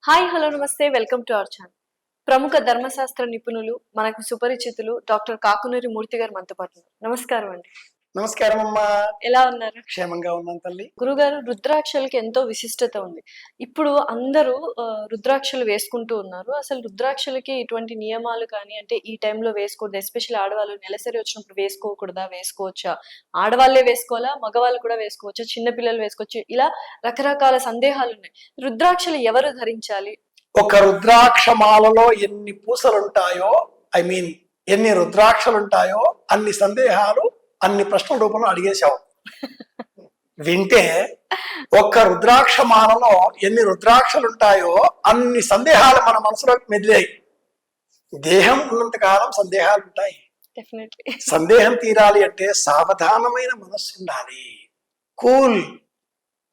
Hi hello నమస్తే welcome to our channel. ప్రముఖ ధర్మశాస్త్ర నిపుణులు మనకు సుపరిచితులు డాక్టర్ కాకునూరి మూర్తి గారు మనతో పాటు ఉన్నారు. నమస్కారం అండి. నమస్కారం అమ్మా. ఎలా ఉన్నారు? క్షేమంగా ఉన్నాను తల్లి. గురుగారు, రుద్రాక్షలకి ఎంతో విశిష్టత ఉంది. ఇప్పుడు అందరూ రుద్రాక్షలు వేసుకుంటూ ఉన్నారు. అసలు రుద్రాక్షలకి ఇటువంటి నియమాలు కానీ, అంటే ఈ టైంలో వేసుకోకూడదు, ఎస్పెషల్లీ ఆడవాళ్ళు నెలసరి వచ్చినప్పుడు వేసుకోకూడదా, వేసుకోవచ్చా, ఆడవాళ్ళే వేసుకోవాలా, మగవాళ్ళు కూడా వేసుకోవచ్చా, చిన్నపిల్లలు వేసుకోవచ్చు, ఇలా రకరకాల సందేహాలు ఉన్నాయి. రుద్రాక్షలు ఎవరు ధరించాలి? ఒక రుద్రాక్ష మాలలో ఎన్ని పూసలుంటాయో, ఎన్ని రుద్రాక్షలుంటాయో అన్ని సందేహాలు అన్ని ప్రశ్నల రూపంలో అడిగేశావు. వింటే ఒక్క రుద్రాక్ష మాలలో ఎన్ని రుద్రాక్షలుంటాయో అన్ని సందేహాలు మన మనసులో మెదిలాయి. దేహం ఉన్నంత కాలం సందేహాలు ఉంటాయి. సందేహం తీరాలి అంటే సావధానమైన మనస్సు ఉండాలి. కూల్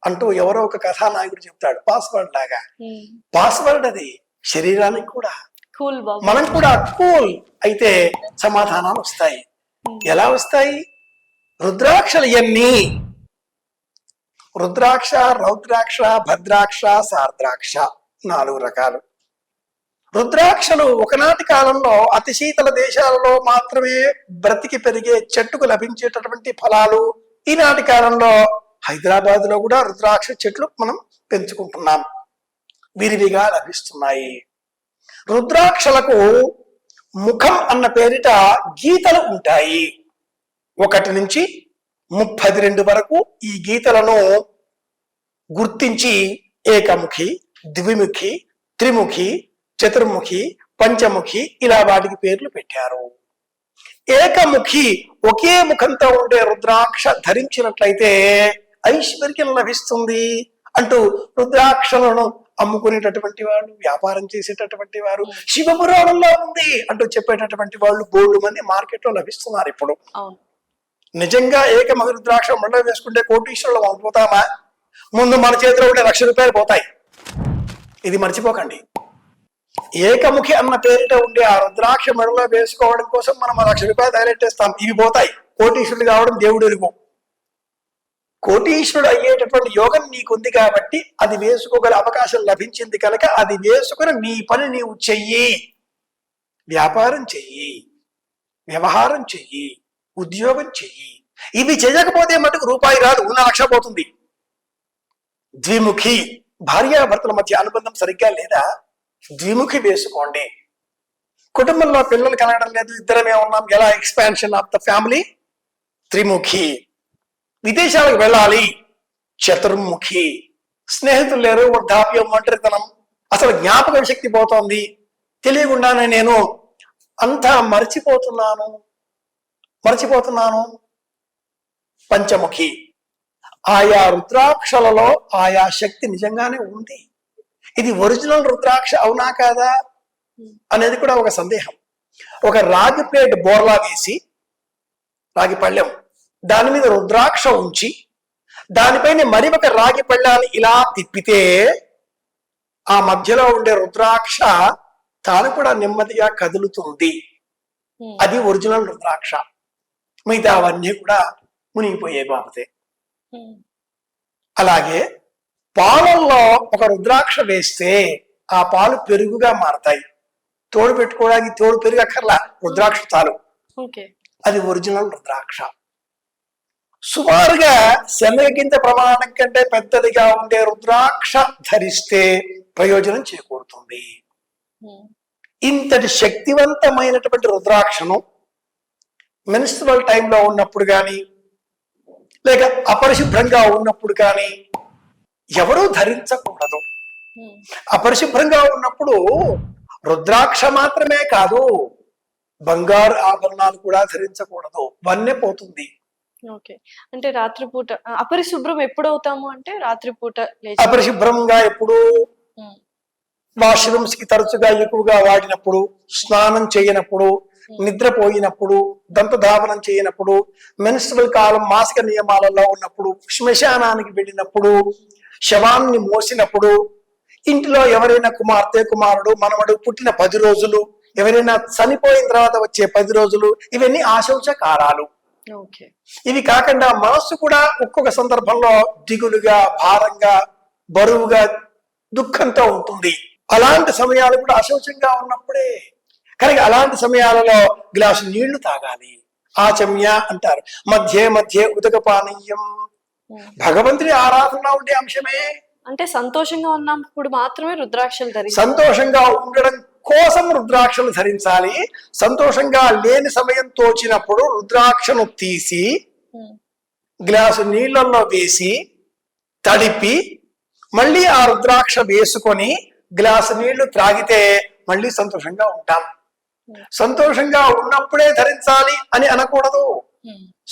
అంటూ ఎవరో ఒక కథానాయకుడు చెప్తాడు, పాస్వర్డ్ లాగా. పాస్వర్డ్ అది శరీరానికి కూడా. మనం కూడా కూల్ అయితే సమాధానాలు వస్తాయి. ఎలా వస్తాయి? రుద్రాక్షలు ఎన్ని? రుద్రాక్ష, రౌద్రాక్ష, భద్రాక్ష, సార్ద్రాక్ష 4 రకాలు. రుద్రాక్షలు ఒకనాటి కాలంలో అతి శీతల దేశాలలో మాత్రమే బ్రతికి పెరిగే చెట్టుకు లభించేటటువంటి ఫలాలు. ఈనాటి కాలంలో హైదరాబాద్ లో కూడా రుద్రాక్ష చెట్లు మనం పెంచుకుంటున్నాం, విరివిగా లభిస్తున్నాయి. రుద్రాక్షలకు ముఖం అన్న పేరిట గీతలు ఉంటాయి. 1 నుంచి 32 వరకు ఈ గీతలను గుర్తించి ఏకముఖి, ద్విముఖి, త్రిముఖి, చతుర్ముఖి, పంచముఖి ఇలా వాటికి పేర్లు పెట్టారు. ఏకముఖి ఒకే ముఖంతో ఉండే రుద్రాక్ష ధరించినట్లయితే ఐశ్వర్యం లభిస్తుంది అంటూ రుద్రాక్షలను అమ్ముకునేటటువంటి వాళ్ళు, వ్యాపారం చేసేటటువంటి వారు, శివపురాణంలో ఉంది అంటూ చెప్పేటటువంటి వాళ్ళు బోల్డు మంది మార్కెట్ లో లభిస్తున్నారు ఇప్పుడు. నిజంగా ఏకముఖి రుద్రాక్ష మెడలో వేసుకుంటే కోటీశ్వరులు పోతామా? ముందు మన చేతిలో ఉండే ₹1,00,000 పోతాయి. ఇది మర్చిపోకండి. ఏకముఖి అన్న పేరిట ఉండే ఆ రుద్రాక్ష మెడలో వేసుకోవడం కోసం మనం ₹1,00,000 తయారెట్టేస్తాం. ఇవి పోతాయి. కోటీశ్వరుడు కావడం దేవుడు ఎరుగు. కోటీశ్వరుడు అయ్యేటటువంటి యోగం నీకుంది కాబట్టి అది వేసుకోగల అవకాశం లభించింది కనుక అది వేసుకుని నీ పని నీవు చెయ్యి. వ్యాపారం చెయ్యి, వ్యవహారం చెయ్యి, ఉద్యోగం చెయ్యి. ఇవి చేయకపోతే మటుకు రూపాయి రాదు, ఉన్న లక్ష పోతుంది. ద్విముఖి, భార్యాభర్తల మధ్య అనుబంధం సరిగ్గా లేదా? ద్విముఖి వేసుకోండి. కుటుంబంలో పిల్లలు కలగడం లేదు, ఇద్దరమే ఉన్నాం, ఎలా ఎక్స్పాన్షన్ ఆఫ్ ద ఫ్యామిలీ? త్రిముఖి. విదేశాలకు వెళ్ళాలి, చతుర్ముఖి. స్నేహితులు లేరు, వృద్ధాప్యం, ఒంటరితనం, అసలు జ్ఞాపక శక్తి పోతోంది, తెలియకుండానే నేను అంతా మర్చిపోతున్నాను. పంచముఖి. ఆయా రుద్రాక్షలలో ఆయా శక్తి నిజంగానే ఉంది. ఇది ఒరిజినల్ రుద్రాక్ష అవునా కాదా అనేది కూడా ఒక సందేహం. ఒక రాగి ప్లేట్ బోర్లా వేసి, రాగి పళ్ళెం, దాని మీద రుద్రాక్ష ఉంచి దానిపైన మరి ఒక రాగి పళ్ళాన్ని ఇలా తిప్పితే ఆ మధ్యలో ఉండే రుద్రాక్ష తాను కూడా నెమ్మదిగా కదులుతుంది. అది ఒరిజినల్ రుద్రాక్ష. మిగతా అవన్నీ కూడా మునిగిపోయే బాబతే. అలాగే పాలల్లో ఒక రుద్రాక్ష వేస్తే ఆ పాలు పెరుగుగా మారతాయి. తోడు పెట్టుకోవడానికి తోడు పెరుగు అక్కర్లా, రుద్రాక్ష తాలు. అది ఒరిజినల్ రుద్రాక్ష. సుమారుగా శనగగింజ ప్రమాణం కంటే పెద్దదిగా ఉండే రుద్రాక్ష ధరిస్తే ప్రయోజనం చేకూరుతుంది. ఇంతటి శక్తివంతమైనటువంటి రుద్రాక్షను మెన్స్ట్రువల్ టైంలో ఉన్నప్పుడు కానీ, లేక అపరిశుభ్రంగా ఉన్నప్పుడు కానీ ఎవరూ ధరించకూడదు. అపరిశుభ్రంగా ఉన్నప్పుడు రుద్రాక్ష మాత్రమే కాదు, బంగారు ఆభరణాలు కూడా ధరించకూడదు, వన్నె పోతుంది. అంటే రాత్రిపూట అపరిశుభ్రం ఎప్పుడు అవుతాము అంటే రాత్రిపూట అపరిశుభ్రంగా ఎప్పుడు? వాష్రూమ్స్ కి తరచుగా ఎక్కువగా వాడినప్పుడు, స్నానం చేయనప్పుడు, నిద్రపోయినప్పుడు, దంతధావనం చేయనప్పుడు, మెన్స్ట్రువల్ కాలం మాసిక నియమాలలో ఉన్నప్పుడు, శ్మశానానికి వెళ్ళినప్పుడు, శవాన్ని మోసినప్పుడు, ఇంటిలో ఎవరైనా కుమార్తె, కుమారుడు, మనవడు పుట్టిన 10 రోజులు, ఎవరైనా చనిపోయిన తర్వాత వచ్చే 10 రోజులు, ఇవన్నీ ఆశౌచకారాలు. ఇవి కాకుండా మనస్సు కూడా ఒక్కొక్క సందర్భంలో దిగులుగా, భారంగా, బరువుగా, దుఃఖంతో ఉంటుంది. అలాంటి సమయాలు కూడా అశౌచంగా ఉన్నప్పుడే. కనుక అలాంటి సమయాలలో గ్లాసు నీళ్లు తాగాలి. ఆచమ్య అంటారు. మధ్య మధ్య ఉదక పానీయం. భగవంతుని ఆరాధన ఉండే అంశమే. అంటే సంతోషంగా ఉన్నప్పుడు మాత్రమే రుద్రాక్షలు ధరించాలి. సంతోషంగా ఉండడం కోసం రుద్రాక్షలు ధరించాలి. సంతోషంగా లేని సమయం తోచినప్పుడు రుద్రాక్షను తీసి గ్లాసు నీళ్ళల్లో వేసి తడిపి మళ్ళీ ఆ రుద్రాక్ష వేసుకొని గ్లాసు నీళ్లు త్రాగితే మళ్ళీ సంతోషంగా ఉంటాం. సంతోషంగా ఉన్నప్పుడే ధరించాలి అని అనకూడదు.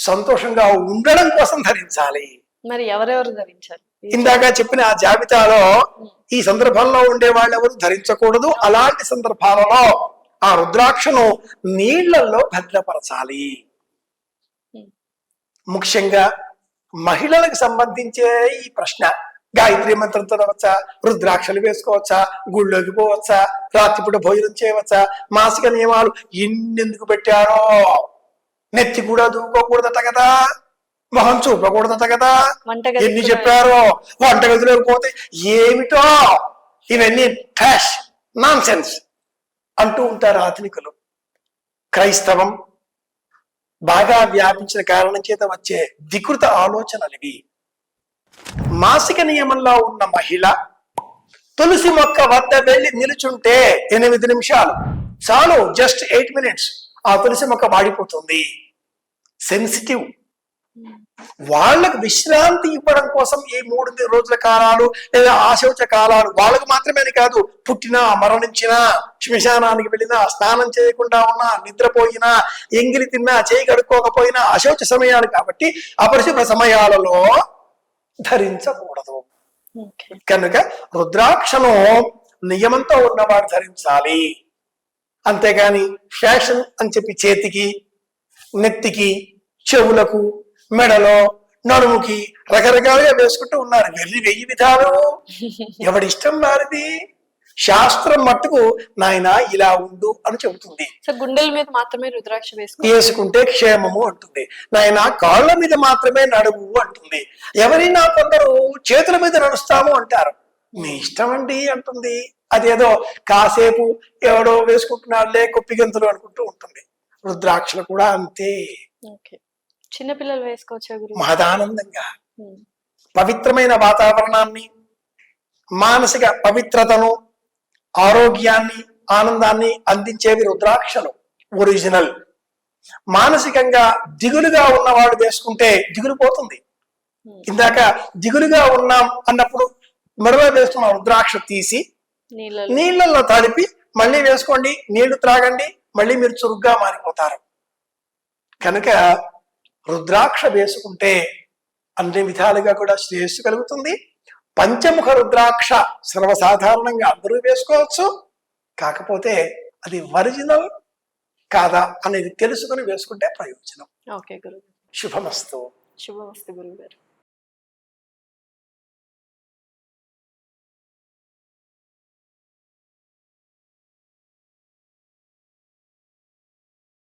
సంతోషంగా ఉండడం కోసం ధరించాలి. మరి ఎవరెవరు ధరించాలి? ఇందాక చెప్పిన ఆ జాబితాలో ఈ సందర్భంలో ఉండే వాళ్ళు ఎవరు ధరించకూడదు. అలాంటి సందర్భాలలో ఆ రుద్రాక్షను నీళ్లలో భద్రపరచాలి. ముఖ్యంగా మహిళలకు సంబంధించే ఈ ప్రశ్న. గాయత్రి మంత్రం చదవచ్చా? రుద్రాక్షలు వేసుకోవచ్చా? గుళ్ళోకి పోవచ్చా? రాత్రిపూట భోజనం చేయవచ్చా? మాసిక నియమాలు ఎన్నెందుకు పెట్టారో. నెత్తి కూడా దూకోకూడదట కదా, మొహం చూపకూడదట కదా, ఎన్ని చెప్పారో. వంటగదిలోకి పోతే ఏమిటో ఇవన్నీ ట్రాష్, నాన్ సెన్స్ అంటూ ఉంటారు ఆధునికులు. క్రైస్తవం బాగా వ్యాపించిన కారణం చేత వచ్చే వికృత ఆలోచనలు ఇవి. మాసిక నియమంలో ఉన్న మహిళ తులసి మొక్క వద్ద వెళ్ళి నిలుచుంటే 8 నిమిషాలు చాలు, జస్ట్ 8 minutes. ఆ తులసి మొక్క వాడిపోతుంది. సెన్సిటివ్. వాళ్ళకు విశ్రాంతి ఇవ్వడం కోసం ఈ 3 రోజుల కాలాలు లేదా ఆశౌచ కాలాలు వాళ్ళకు మాత్రమే కాదు, పుట్టినా మరణించినా శ్మశానానికి వెళ్ళినా స్నానం చేయకుండా ఉన్నా నిద్రపోయినా ఎంగిలి తిన్నా చేయి కడుక్కోకపోయినా అశౌచ సమయాలు కాబట్టి అపరిశుభ్ర సమయాలలో ధరించకూడదు. కనుక రుద్రాక్షను నియమంతో ఉన్నవాడు ధరించాలి. అంతేగాని ఫ్యాషన్ అని చెప్పి చేతికి, నెత్తికి, చెవులకు, మెడలో, నడుముకి రకరకాలుగా వేసుకుంటూ ఉన్నారు. వెయ్యి విధాలు. ఎవడిష్టం వారిది. శాస్త్రం మట్టుకు నాయన ఇలా ఉండు అని చెబుతుంది. గుండెల మీద మాత్రమే రుద్రాక్ష వేసుకుంటే క్షేమము అంటుంది. నాయన కాళ్ళ మీద మాత్రమే నడువు అంటుంది. ఎవరైనా కొందరు చేతుల మీద నడుస్తాము అంటారు. మీ ఇష్టం అండి అంటుంది. అదేదో కాసేపు ఎవడో వేసుకుంటున్నాడులే కొప్పిగంతులు అనుకుంటూ ఉంటుంది. రుద్రాక్షలు కూడా అంతే. చిన్నపిల్లలు వేసుకోవచ్చా గురు? మహదానందంగా పవిత్రమైన వాతావరణాన్ని, మానసిక పవిత్రతను, ఆరోగ్యాన్ని, ఆనందాన్ని అందించేవి రుద్రాక్షలు. ఒరిజినల్. మానసికంగా దిగులుగా ఉన్నవాడు వేసుకుంటే దిగులు పోతుంది. ఇందాక దిగులుగా ఉన్నాం అన్నప్పుడు మెడలో వేసుకున్న రుద్రాక్ష తీసి నీళ్ళల్లో తడిపి మళ్ళీ వేసుకోండి, నీళ్లు త్రాగండి, మళ్ళీ మీరు చురుగ్గా మారిపోతారు. కనుక రుద్రాక్ష వేసుకుంటే అన్ని విధాలుగా కూడా శ్రేయస్సు కలుగుతుంది. పంచముఖ రుద్రాక్ష సర్వసాధారణంగా అందరూ వేసుకోవచ్చు. కాకపోతే అది ఒరిజినల్ కాదా అనేది తెలుసుకుని వేసుకుంటే ప్రయోజనం. ఓకే గురువు. శుభమస్తు. శుభమస్తు గురువు గారు.